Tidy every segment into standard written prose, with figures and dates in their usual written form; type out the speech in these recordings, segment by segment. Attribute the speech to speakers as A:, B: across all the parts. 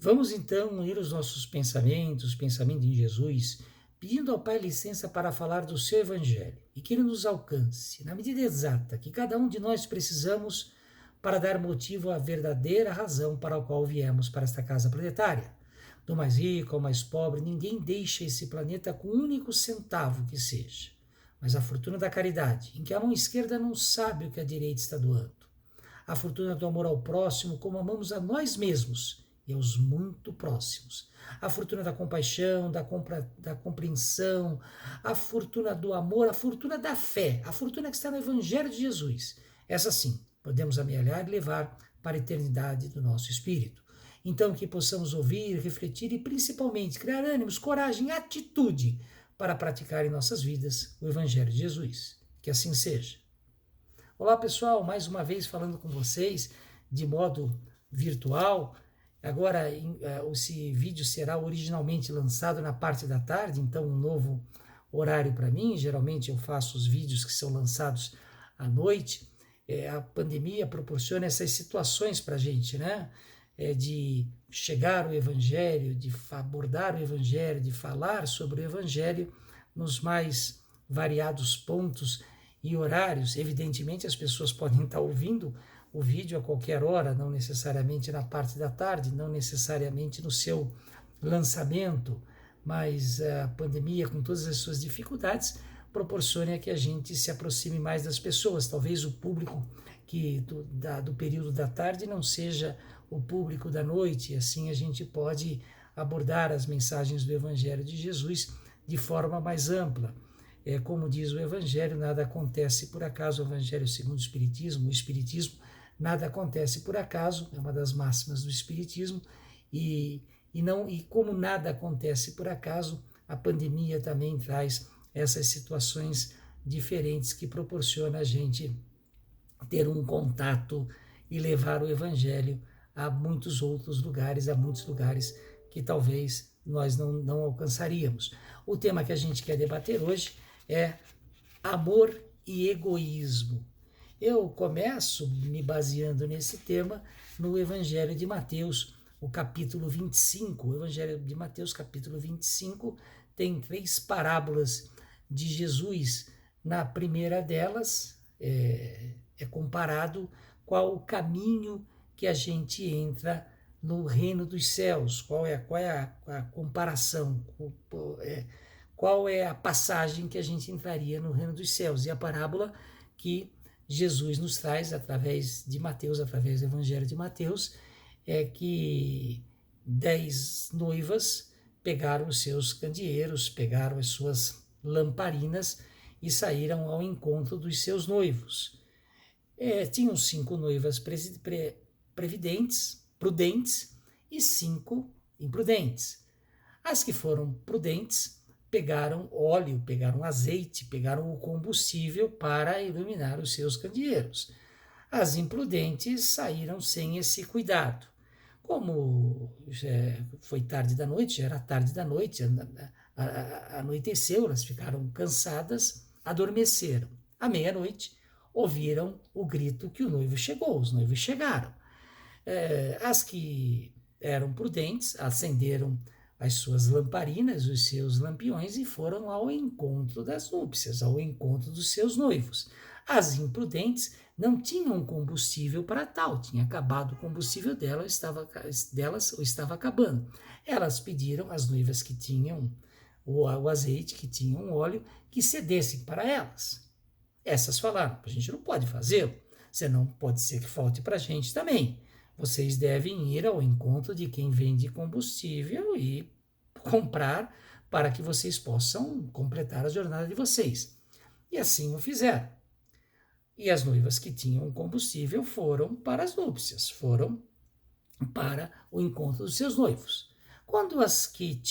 A: Vamos então unir os nossos pensamentos, pensamento em Jesus, pedindo ao Pai licença para falar do seu Evangelho e que ele nos alcance, na medida exata que cada um de nós precisamos para dar motivo à verdadeira razão para a qual viemos para esta casa planetária. Do mais rico ao mais pobre, ninguém deixa esse planeta com um único centavo que seja. Mas a fortuna da caridade, em que a mão esquerda não sabe o que a direita está doando. A fortuna do amor ao próximo, como amamos a nós mesmos e aos muito próximos. A fortuna da compaixão, da compreensão, a fortuna do amor, a fortuna da fé, a fortuna que está no Evangelho de Jesus. Essa sim, podemos amealhar e levar para a eternidade do nosso espírito. Então, que possamos ouvir, refletir e principalmente criar ânimos, coragem, atitude para praticar em nossas vidas o Evangelho de Jesus. Que assim seja. Olá pessoal, mais uma vez falando com vocês de modo virtual. Agora esse vídeo será originalmente lançado na parte da tarde, então um novo horário para mim. Geralmente eu faço os vídeos que são lançados à noite. A pandemia proporciona essas situações para a gente, né? De chegar ao Evangelho, de abordar o Evangelho, de falar sobre o Evangelho nos mais variados pontos e horários. Evidentemente, as pessoas podem estar ouvindo o vídeo a qualquer hora, não necessariamente na parte da tarde, não necessariamente no seu lançamento, mas a pandemia, com todas as suas dificuldades, proporciona que a gente se aproxime mais das pessoas. Talvez o público do período da tarde não seja o público da noite, e assim a gente pode abordar as mensagens do Evangelho de Jesus de forma mais ampla. Como diz o Evangelho, nada acontece por acaso. O Evangelho segundo o Espiritismo, nada acontece por acaso, é uma das máximas do Espiritismo, e como nada acontece por acaso, a pandemia também traz essas situações diferentes que proporciona a gente ter um contato e levar o Evangelho a muitos outros lugares, a muitos lugares que talvez nós não alcançaríamos. O tema que a gente quer debater hoje é amor e egoísmo. Eu começo me baseando nesse tema no Evangelho de Mateus, o capítulo 25. O Evangelho de Mateus, capítulo 25, tem 3 parábolas de Jesus. Na primeira delas, é comparado qual o caminho que a gente entra no reino dos céus, qual é a comparação, qual é a passagem que a gente entraria no reino dos céus. E a parábola que Jesus nos traz através de Mateus, através do Evangelho de Mateus, é que 10 noivas pegaram os seus candeeiros, pegaram as suas lamparinas e saíram ao encontro dos seus noivos. Tinham 5 noivas prudentes e 5 imprudentes. As que foram prudentes pegaram óleo, pegaram azeite, pegaram o combustível para iluminar os seus candeeiros. As imprudentes saíram sem esse cuidado. Como foi tarde da noite, já era tarde da noite, anoiteceu, elas ficaram cansadas, adormeceram. À meia-noite, ouviram o grito que o noivo chegou, os noivos chegaram. As que eram prudentes acenderam as suas lamparinas, os seus lampiões, e foram ao encontro das núpcias, ao encontro dos seus noivos. As imprudentes não tinham combustível para tal, tinha acabado o combustível delas ou estava acabando. Elas pediram às noivas que tinham o azeite, que tinham o óleo, que cedessem para elas. Essas falaram: a gente não pode fazê-lo, senão pode ser que falte para a gente também. Vocês devem ir ao encontro de quem vende combustível e comprar para que vocês possam completar a jornada de vocês. E assim o fizeram. E as noivas que tinham combustível foram para as núpcias, foram para o encontro dos seus noivos. Quando as que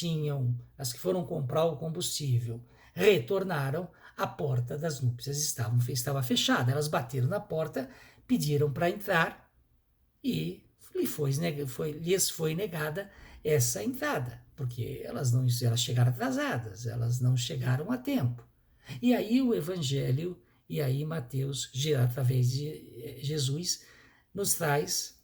A: foram comprar o combustível retornaram, a porta das núpcias estava fechada. Elas bateram na porta, pediram para entrar e lhes foi negada essa entrada, porque elas chegaram atrasadas, elas não chegaram a tempo. E aí o Evangelho, e aí Mateus, através de Jesus, nos traz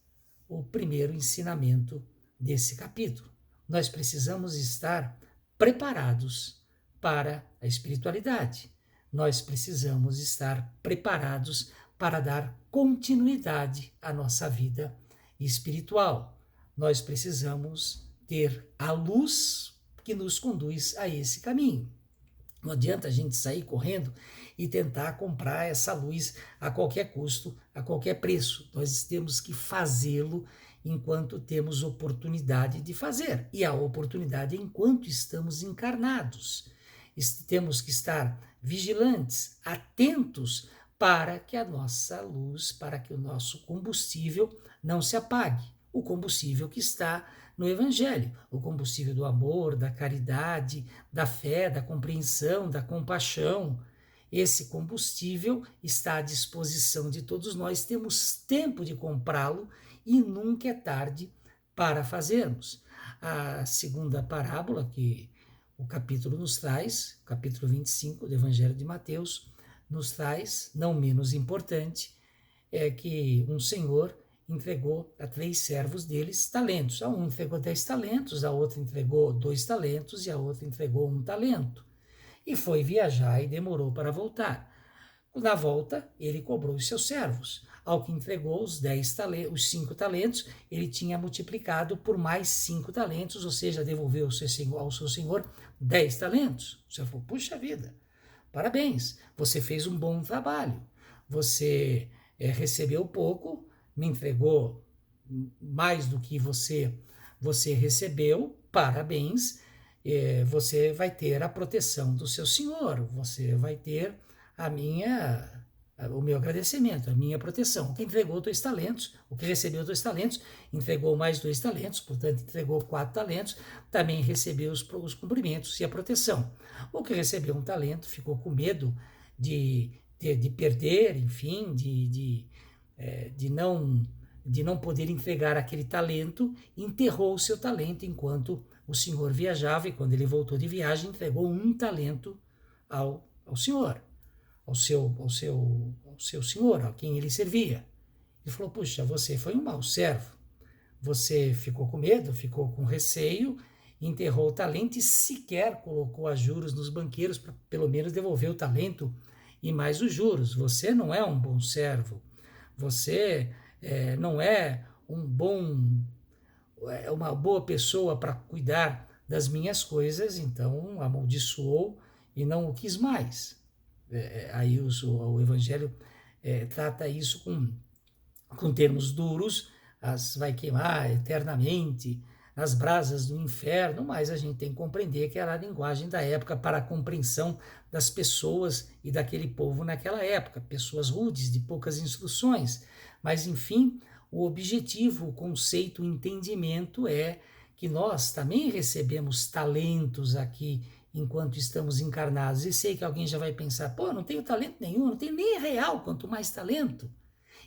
A: o primeiro ensinamento desse capítulo. Nós precisamos estar preparados para a espiritualidade. Nós precisamos estar preparados para dar continuidade à nossa vida espiritual. Nós precisamos ter a luz que nos conduz a esse caminho. Não adianta a gente sair correndo e tentar comprar essa luz a qualquer custo, a qualquer preço. Nós temos que fazê-lo enquanto temos oportunidade de fazer. E a oportunidade é enquanto estamos encarnados. Temos que estar vigilantes, atentos para que a nossa luz, para que o nosso combustível não se apague. O combustível que está no Evangelho, o combustível do amor, da caridade, da fé, da compreensão, da compaixão. Esse combustível está à disposição de todos nós, temos tempo de comprá-lo e nunca é tarde para fazermos. A segunda parábola que o capítulo nos traz, o capítulo 25 do Evangelho de Mateus, nos traz, não menos importante, é que um senhor entregou a 3 servos deles talentos. A um entregou 10 talentos, a outra entregou 2 talentos e a outra entregou 1 talento. E foi viajar e demorou para voltar. Na volta, ele cobrou os seus servos. Ao que entregou os 5 talentos, ele tinha multiplicado por mais 5 talentos, ou seja, devolveu ao seu senhor 10 talentos. O senhor falou, puxa vida, parabéns, você fez um bom trabalho. Você recebeu pouco, me entregou mais do que você recebeu, parabéns, você vai ter a proteção do seu senhor, você vai ter o meu agradecimento, a minha proteção. O que entregou 2 talentos, o que recebeu 2 talentos, entregou mais 2 talentos, portanto entregou 4 talentos, também recebeu os cumprimentos e a proteção. O que recebeu 1 talento ficou com medo de perder, enfim, de não poder entregar aquele talento, enterrou o seu talento enquanto o senhor viajava, e quando ele voltou de viagem, entregou 1 talento ao senhor, ao seu senhor, a quem ele servia. Ele falou, puxa, você foi um mau servo, você ficou com medo, ficou com receio, enterrou o talento e sequer colocou a juros nos banqueiros para pelo menos devolver o talento e mais os juros. Você não é um bom servo, você não é uma boa pessoa para cuidar das minhas coisas, então amaldiçoou e não o quis mais. Aí o Evangelho trata isso com termos duros, vai queimar eternamente nas brasas do inferno, mas a gente tem que compreender que era a linguagem da época para a compreensão das pessoas e daquele povo naquela época, pessoas rudes, de poucas instruções. Mas, enfim, o objetivo, o conceito, o entendimento é que nós também recebemos talentos aqui enquanto estamos encarnados. E sei que alguém já vai pensar, pô, não tenho talento nenhum, não tenho nem real, quanto mais talento.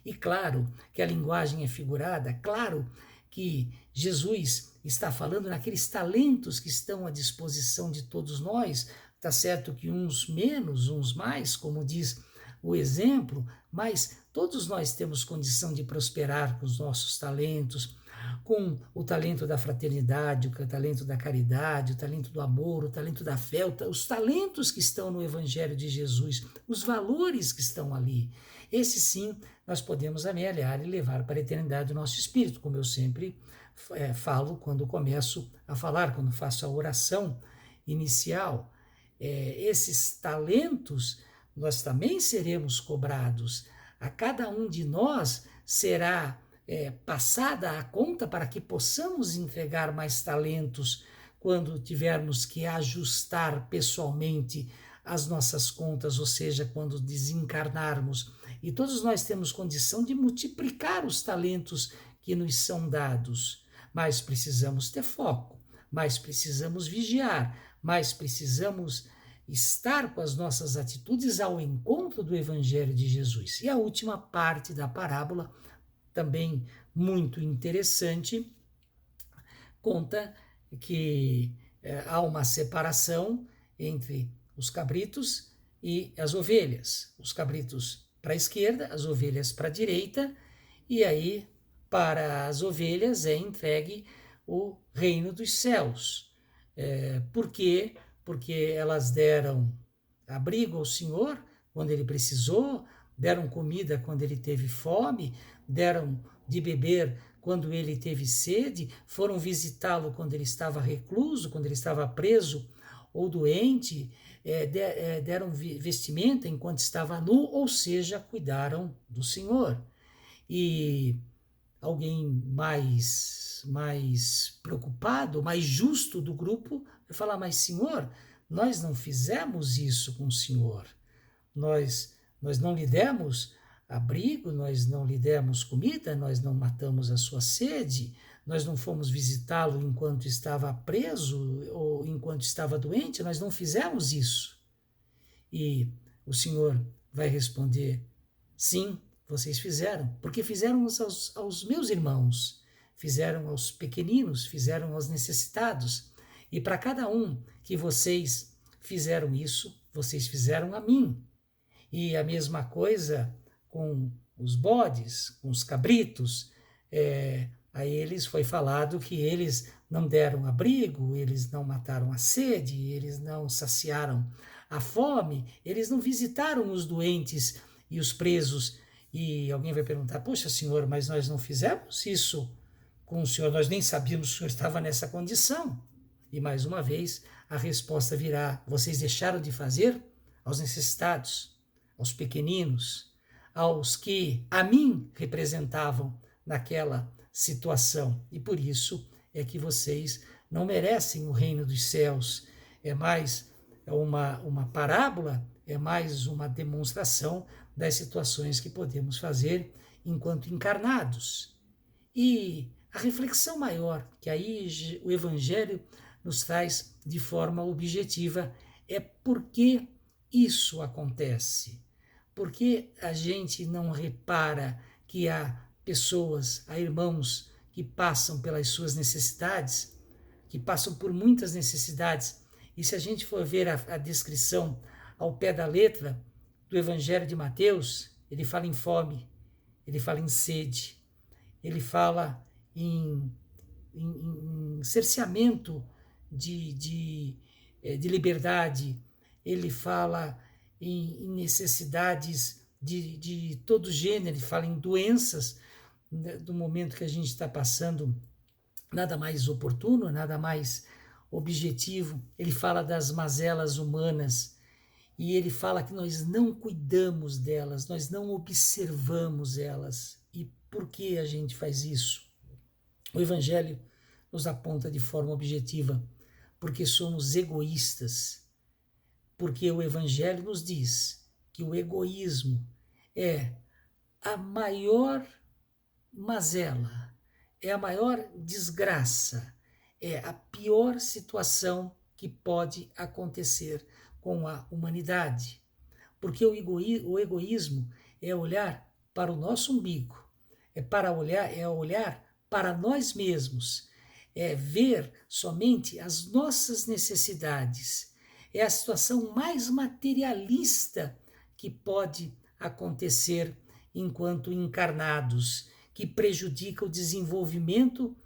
A: E claro que a linguagem é figurada, claro que Jesus está falando naqueles talentos que estão à disposição de todos nós. Tá certo que uns menos, uns mais, como diz o exemplo, mas todos nós temos condição de prosperar com os nossos talentos, com o talento da fraternidade, o talento da caridade, o talento do amor, o talento da fé, os talentos que estão no Evangelho de Jesus, os valores que estão ali. Esse sim, nós podemos amealhar e levar para a eternidade o nosso espírito, como eu sempre falo quando começo a falar, quando faço a oração inicial. Esses talentos, nós também seremos cobrados. A cada um de nós será passada a conta para que possamos entregar mais talentos quando tivermos que ajustar pessoalmente as nossas contas, ou seja, quando desencarnarmos. E todos nós temos condição de multiplicar os talentos que nos são dados, mas precisamos ter foco, mas precisamos vigiar, mas precisamos estar com as nossas atitudes ao encontro do Evangelho de Jesus. E a última parte da parábola, também muito interessante, conta que há uma separação entre os cabritos e as ovelhas. Os cabritos para a esquerda, as ovelhas para a direita, e aí para as ovelhas é entregue o reino dos céus. Por quê? Porque elas deram abrigo ao Senhor quando ele precisou, deram comida quando ele teve fome, deram de beber quando ele teve sede, foram visitá-lo quando ele estava recluso, quando ele estava preso ou doente, deram vestimenta enquanto estava nu, ou seja, cuidaram do Senhor. E alguém mais preocupado, mais justo do grupo, vai falar, mas Senhor, nós não fizemos isso com o Senhor. Nós não lhe demos abrigo, nós não lhe demos comida, nós não matamos a sua sede, nós não fomos visitá-lo enquanto estava preso ou enquanto estava doente, nós não fizemos isso. E o Senhor vai responder, sim, vocês fizeram, porque fizeram aos meus irmãos, fizeram aos pequeninos, fizeram aos necessitados. E para cada um que vocês fizeram isso, vocês fizeram a mim. E a mesma coisa com os bodes, com os cabritos. A eles foi falado que eles não deram abrigo, eles não mataram a sede, eles não saciaram a fome, eles não visitaram os doentes e os presos. E alguém vai perguntar, poxa, Senhor, mas nós não fizemos isso com o Senhor, nós nem sabíamos que o Senhor estava nessa condição. E mais uma vez a resposta virá, vocês deixaram de fazer aos necessitados, aos pequeninos, aos que a mim representavam naquela situação. E por isso é que vocês não merecem o reino dos céus. É mais uma parábola, é mais uma demonstração das situações que podemos fazer enquanto encarnados. E a reflexão maior que aí o Evangelho nos traz de forma objetiva é por que isso acontece. Por que a gente não repara que há pessoas, há irmãos que passam pelas suas necessidades, que passam por muitas necessidades. E se a gente for ver a descrição ao pé da letra do Evangelho de Mateus, ele fala em fome, ele fala em sede, ele fala em cerceamento de liberdade, ele fala em necessidades de todo gênero, ele fala em doenças, do momento que a gente está passando, nada mais oportuno, nada mais objetivo. Ele fala das mazelas humanas e ele fala que nós não cuidamos delas, nós não observamos elas. E por que a gente faz isso? O Evangelho nos aponta de forma objetiva, porque somos egoístas, porque o Evangelho nos diz que o egoísmo é a maior mazela, é a maior desgraça, é a pior situação que pode acontecer com a humanidade. Porque o egoísmo é olhar para o nosso umbigo, é olhar para nós mesmos, é ver somente as nossas necessidades. É a situação mais materialista que pode acontecer enquanto encarnados, que prejudica o desenvolvimento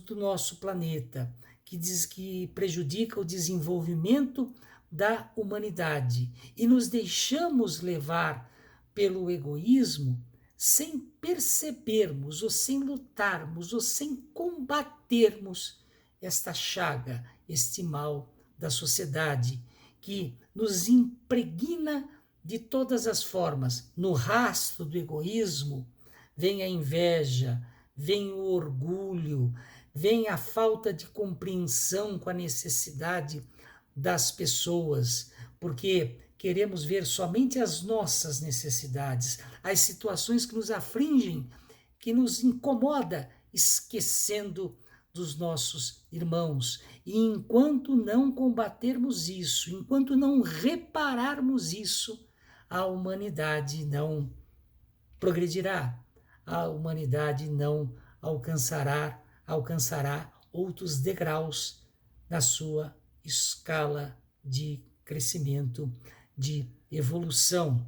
A: do nosso planeta, que prejudica o desenvolvimento da humanidade. E nos deixamos levar pelo egoísmo sem percebermos, ou sem lutarmos, ou sem combatermos esta chaga, este mal da sociedade, que nos impregna de todas as formas. No rastro do egoísmo vem a inveja, vem o orgulho, vem a falta de compreensão com a necessidade das pessoas, porque queremos ver somente as nossas necessidades, as situações que nos afligem, que nos incomoda, esquecendo dos nossos irmãos. E enquanto não combatermos isso, enquanto não repararmos isso, a humanidade não progredirá, a humanidade não alcançará outros degraus na sua escala de crescimento, de evolução.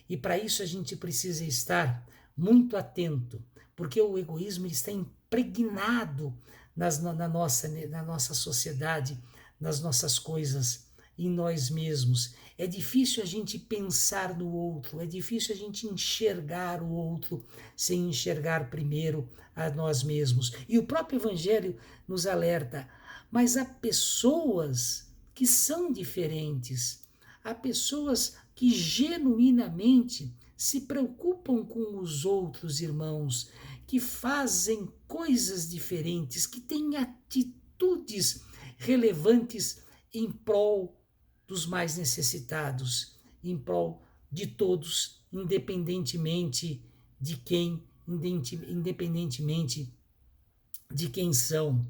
A: E para isso a gente precisa estar muito atento, porque o egoísmo está impregnado na nossa sociedade, nas nossas coisas, em nós mesmos. É difícil a gente pensar no outro, é difícil a gente enxergar o outro sem enxergar primeiro a nós mesmos. E o próprio Evangelho nos alerta, mas há pessoas que são diferentes, há pessoas que genuinamente se preocupam com os outros irmãos, que fazem coisas diferentes, que têm atitudes relevantes em prol dos mais necessitados, em prol de todos, independentemente de quem são.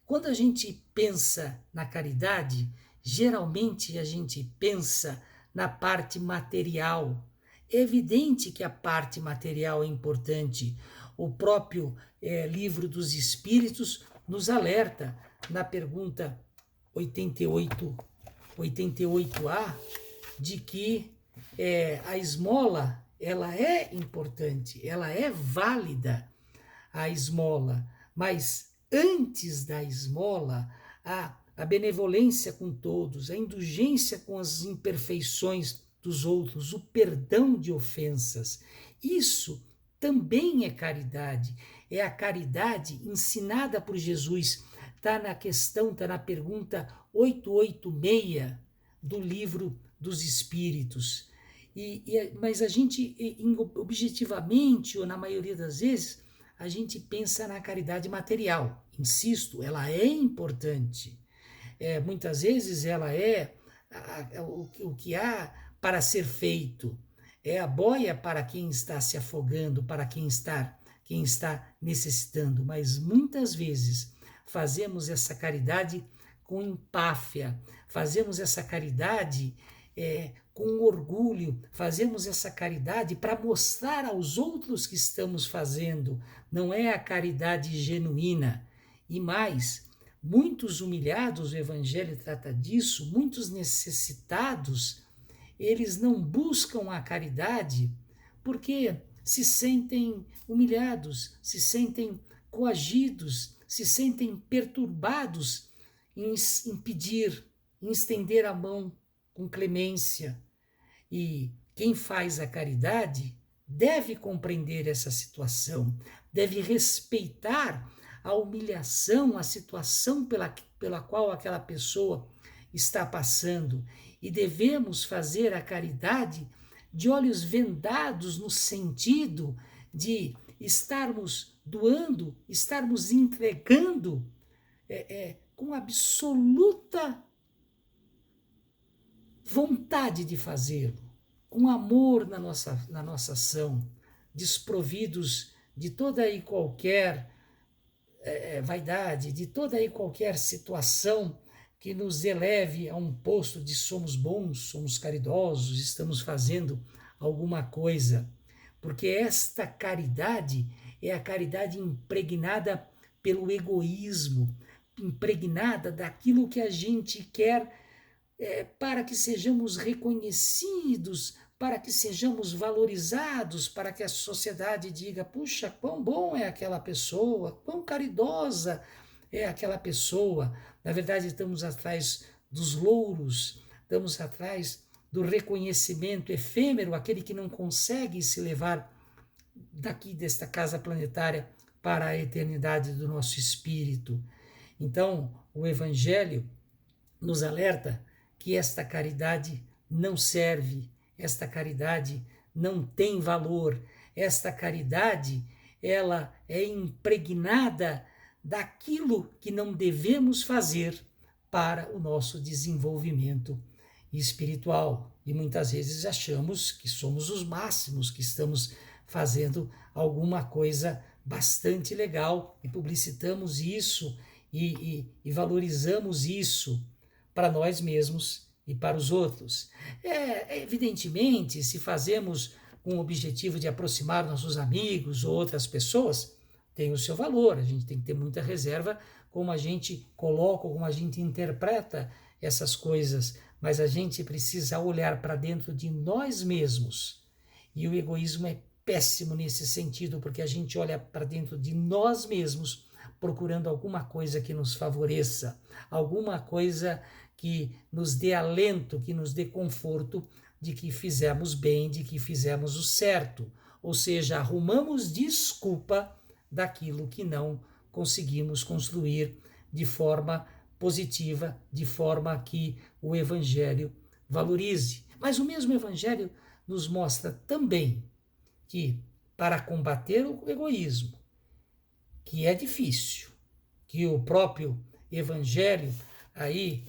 A: Quando a gente pensa na caridade, geralmente a gente pensa na parte material. É evidente que a parte material é importante. O próprio Livro dos Espíritos nos alerta na pergunta 88A de que a esmola ela é importante, ela é válida, a esmola, mas antes da esmola, a benevolência com todos, a indulgência com as imperfeições dos outros, o perdão de ofensas. Isso também é caridade. É a caridade ensinada por Jesus. Está na pergunta 886 do Livro dos Espíritos. Mas a gente, objetivamente, ou na maioria das vezes, a gente pensa na caridade material. Insisto, ela é importante. Muitas vezes ela é o que há para ser feito. É a boia para quem está se afogando, para quem está necessitando. Mas muitas vezes fazemos essa caridade com empáfia, fazemos essa caridade com orgulho, fazemos essa caridade para mostrar aos outros que estamos fazendo. Não é a caridade genuína. E mais, muitos humilhados, o Evangelho trata disso, muitos necessitados, eles não buscam a caridade porque se sentem humilhados, se sentem coagidos, se sentem perturbados em pedir, em estender a mão com clemência. E quem faz a caridade deve compreender essa situação, deve respeitar a humilhação, a situação pela qual aquela pessoa está passando. E devemos fazer a caridade de olhos vendados no sentido de estarmos doando, estarmos entregando com absoluta vontade de fazê-lo, com amor na nossa ação, desprovidos de toda e qualquer vaidade, de toda e qualquer situação que nos eleve a um posto de somos bons, somos caridosos, estamos fazendo alguma coisa. Porque esta caridade é a caridade impregnada pelo egoísmo, impregnada daquilo que a gente quer para que sejamos reconhecidos, para que sejamos valorizados, para que a sociedade diga, puxa, quão bom é aquela pessoa, quão caridosa é aquela pessoa. Na verdade, estamos atrás dos louros, estamos atrás do reconhecimento efêmero, aquele que não consegue se levar daqui desta casa planetária para a eternidade do nosso espírito. Então, o Evangelho nos alerta que esta caridade não serve, esta caridade não tem valor, esta caridade ela é impregnada daquilo que não devemos fazer para o nosso desenvolvimento espiritual. E muitas vezes achamos que somos os máximos, que estamos fazendo alguma coisa bastante legal e publicitamos isso e valorizamos isso para nós mesmos e para os outros. Evidentemente, se fazemos com o objetivo de aproximar nossos amigos ou outras pessoas, tem o seu valor. A gente tem que ter muita reserva como a gente coloca, como a gente interpreta essas coisas, mas a gente precisa olhar para dentro de nós mesmos. E o egoísmo é péssimo nesse sentido, porque a gente olha para dentro de nós mesmos, procurando alguma coisa que nos favoreça, alguma coisa que nos dê alento, que nos dê conforto de que fizemos bem, de que fizemos o certo. Ou seja, arrumamos desculpa daquilo que não conseguimos construir de forma positiva, de forma que o Evangelho valorize. Mas o mesmo Evangelho nos mostra também que para combater o egoísmo, que é difícil, que o próprio Evangelho, aí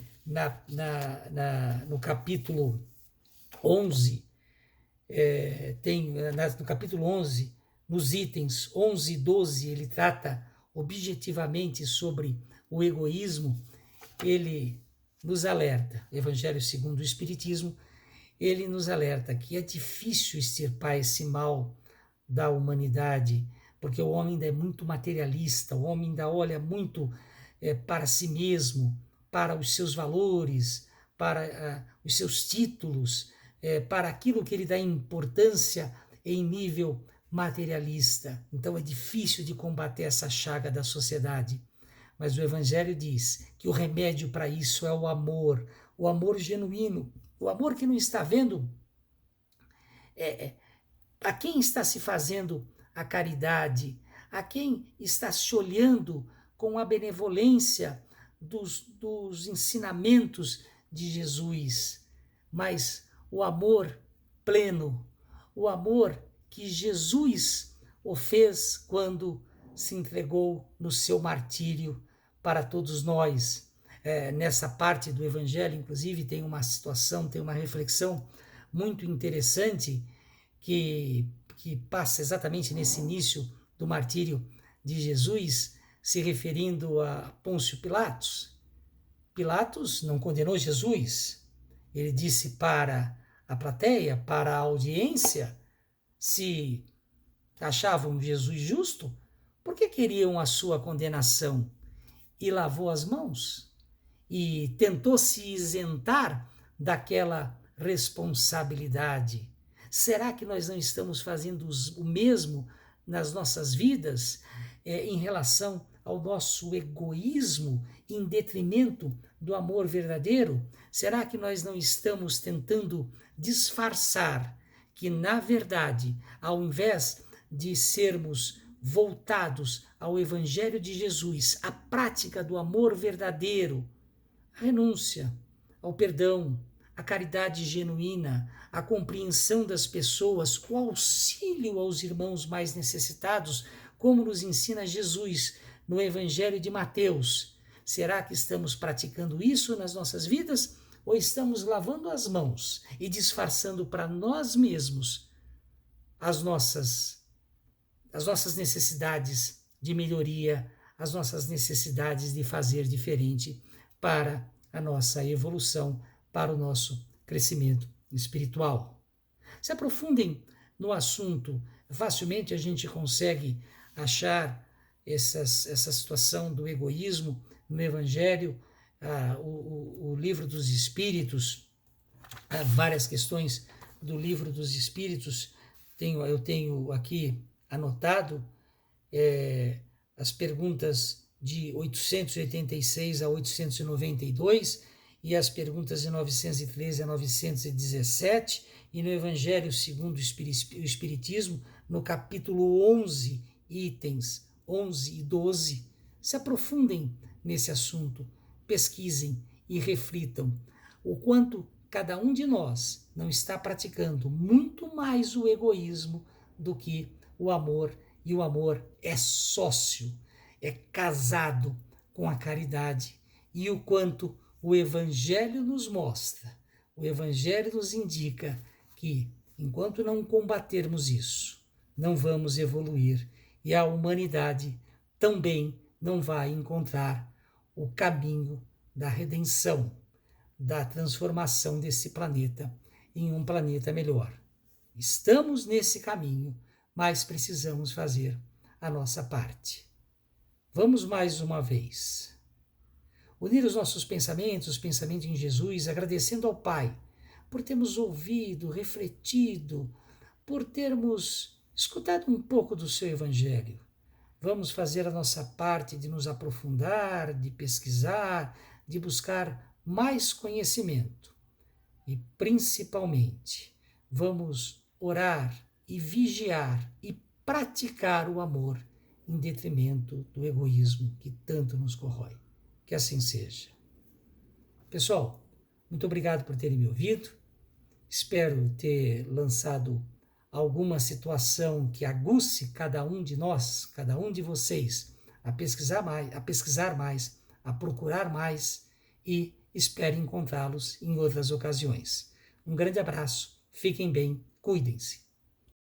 A: no capítulo 11, no capítulo 11, nos itens 11 e 12, ele trata objetivamente sobre o egoísmo. Ele nos alerta, Evangelho segundo o Espiritismo, ele nos alerta que é difícil extirpar esse mal da humanidade, porque o homem ainda é muito materialista, o homem ainda olha muito para si mesmo, para os seus valores, para os seus títulos, para aquilo que ele dá importância em nível materialista. Então é difícil de combater essa chaga da sociedade. Mas o Evangelho diz que o remédio para isso é o amor genuíno, o amor que não está vendo a quem está se fazendo a caridade, a quem está se olhando com a benevolência dos ensinamentos de Jesus, mas o amor pleno, o amor que Jesus o fez quando se entregou no seu martírio para todos nós. Nessa parte do Evangelho, inclusive, tem uma situação, tem uma reflexão muito interessante que passa exatamente nesse início do martírio de Jesus, se referindo a Pôncio Pilatos. Pilatos não condenou Jesus. Ele disse para a plateia, para a audiência, se achavam Jesus justo, por que queriam a sua condenação? E lavou as mãos e tentou se isentar daquela responsabilidade. Será que nós não estamos fazendo o mesmo nas nossas vidas em relação ao nosso egoísmo em detrimento do amor verdadeiro? Será que nós não estamos tentando disfarçar que, na verdade, ao invés de sermos voltados ao Evangelho de Jesus, à prática do amor verdadeiro, a renúncia ao perdão, a caridade genuína, a compreensão das pessoas, o auxílio aos irmãos mais necessitados, como nos ensina Jesus no Evangelho de Mateus. Será que estamos praticando isso nas nossas vidas ou estamos lavando as mãos e disfarçando para nós mesmos as nossas necessidades de melhoria, as nossas necessidades de fazer diferente para a nossa evolução, para o nosso crescimento espiritual? Se aprofundem no assunto, facilmente a gente consegue achar essa situação do egoísmo no Evangelho, o Livro dos Espíritos, várias questões do Livro dos Espíritos. Eu tenho aqui anotado as perguntas de 886 a 892 e as perguntas de 913 a 917, e no Evangelho segundo o Espiritismo, no capítulo 11, itens 11 e 12. Se aprofundem nesse assunto, pesquisem e reflitam o quanto cada um de nós não está praticando muito mais o egoísmo do que o amor, e o amor é sócio, é casado com a caridade, e o quanto o Evangelho nos mostra, o Evangelho nos indica que, enquanto não combatermos isso, não vamos evoluir, e a humanidade também não vai encontrar o caminho da redenção, da transformação desse planeta em um planeta melhor. Estamos nesse caminho, mas precisamos fazer a nossa parte. Vamos mais uma vez unir os nossos pensamentos em Jesus, agradecendo ao Pai por termos ouvido, refletido, por termos escutado um pouco do seu Evangelho. vamos fazer a nossa parte de nos aprofundar, de pesquisar, de buscar mais conhecimento. E, principalmente, vamos orar e vigiar e praticar o amor em detrimento do egoísmo que tanto nos corrói. Que assim seja. Pessoal, muito obrigado por terem me ouvido. Espero ter lançado alguma situação que aguce cada um de nós, cada um de vocês, a pesquisar mais, a procurar mais e espero encontrá-los em outras ocasiões. Um grande abraço, fiquem bem, cuidem-se.